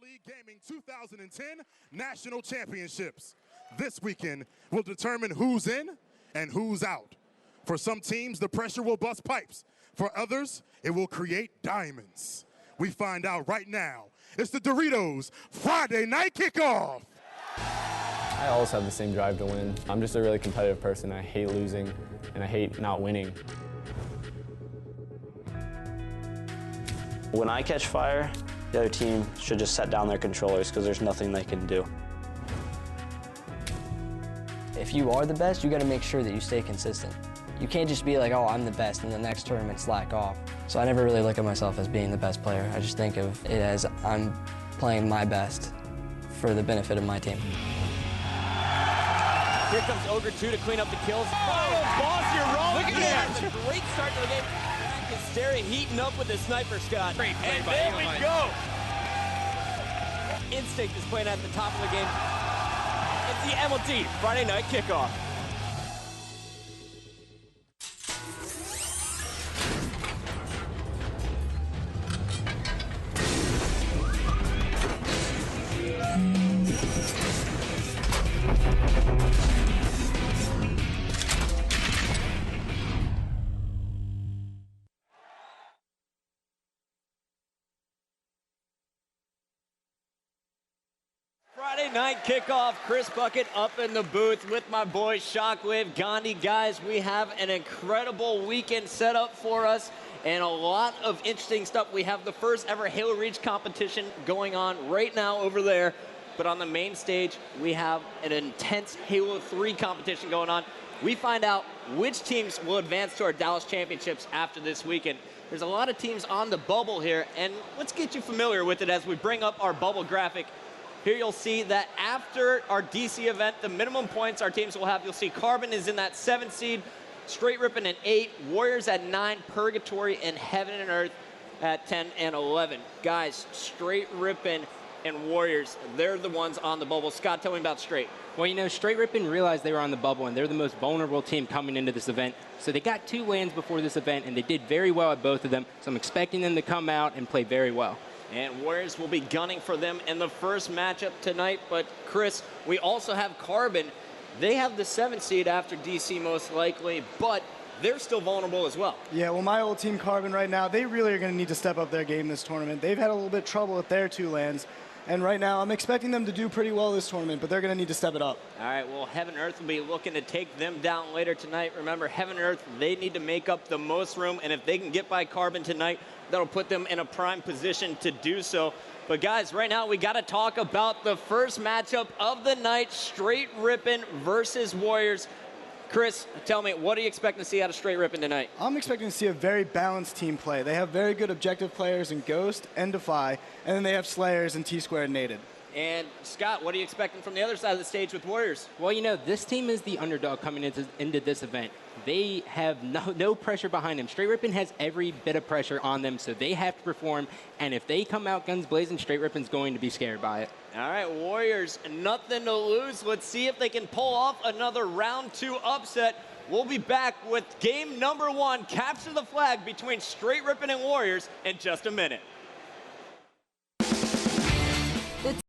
League Gaming 2010 National Championships. This weekend will determine who's in and who's out. For some teams, the pressure will bust pipes. For others, it will create diamonds. We find out right now. It's the Doritos Friday Night Kickoff. I always have the same drive to win. I'm just a really competitive person. I hate losing, and I hate not winning. When I catch fire, the other team should just set down their controllers because there's nothing they can do. If you are the best, you got to make sure that you stay consistent. You can't just be like, oh, I'm the best, and the next tournament slack off. So I never really look at myself as being the best player. I just think of it as I'm playing my best for the benefit of my team. Here comes Ogre 2 to clean up the kills. Oh, boss, you're wrong. Look at that. A great start to the game. Hysteria heating up with the sniper, Scott. Great play and there we go. Instinct is playing at the top of the game. It's the MLG Friday Night Kickoff. Friday Night Kickoff, Chris Bucket up in the booth with my boy Shockwave, Gandhi. Guys, we have an incredible weekend set up for us and a lot of interesting stuff. We have the first ever Halo Reach competition going on right now over there. But on the main stage, we have an intense Halo 3 competition going on. We find out which teams will advance to our Dallas Championships after this weekend. There's a lot of teams on the bubble here, and let's get you familiar with it as we bring up our bubble graphic. Here you'll see that after our DC event, the minimum points our teams will have, you'll see Carbon is in that 7th seed, Straight Rippin at 8, Warriors at 9, Purgatory, and Heaven and Earth at 10 and 11. Guys, Straight Rippin and Warriors, they're the ones on the bubble. Scott, tell me about Straight. Well, you know, Straight Rippin realized they were on the bubble, and they're the most vulnerable team coming into this event. So they got 2 lands before this event, and they did very well at both of them. So I'm expecting them to come out and play very well. And Warriors will be gunning for them in the first matchup tonight. But, Chris, we also have Carbon. They have the 7th seed after DC most likely, but they're still vulnerable as well. Yeah, well, my old team Carbon right now, they really are going to need to step up their game this tournament. They've had a little bit of trouble with their 2 lands. And right now, I'm expecting them to do pretty well this tournament, but they're going to need to step it up. All right, well, Heaven and Earth will be looking to take them down later tonight. Remember, Heaven and Earth, they need to make up the most room, and if they can get by Carbon tonight, that'll put them in a prime position to do so. But, guys, right now we got to talk about the first matchup of the night, Straight Rippin versus Warriors. Chris, tell me, what are you expecting to see out of Straight Rippin tonight? I'm expecting to see a very balanced team play. They have very good objective players in Ghost and Defy, and then they have Slayers and Tsquared and Naded. And, Scott, what are you expecting from the other side of the stage with Warriors? Well, you know, this team is the underdog coming into this event. They have no pressure behind them. Straight Rippin has every bit of pressure on them, so they have to perform. And if they come out guns blazing, Straight Rippin's going to be scared by it. All right, Warriors, nothing to lose. Let's see if they can pull off another round 2 upset. We'll be back with game number 1, capture the flag between Straight Rippin and Warriors in just a minute.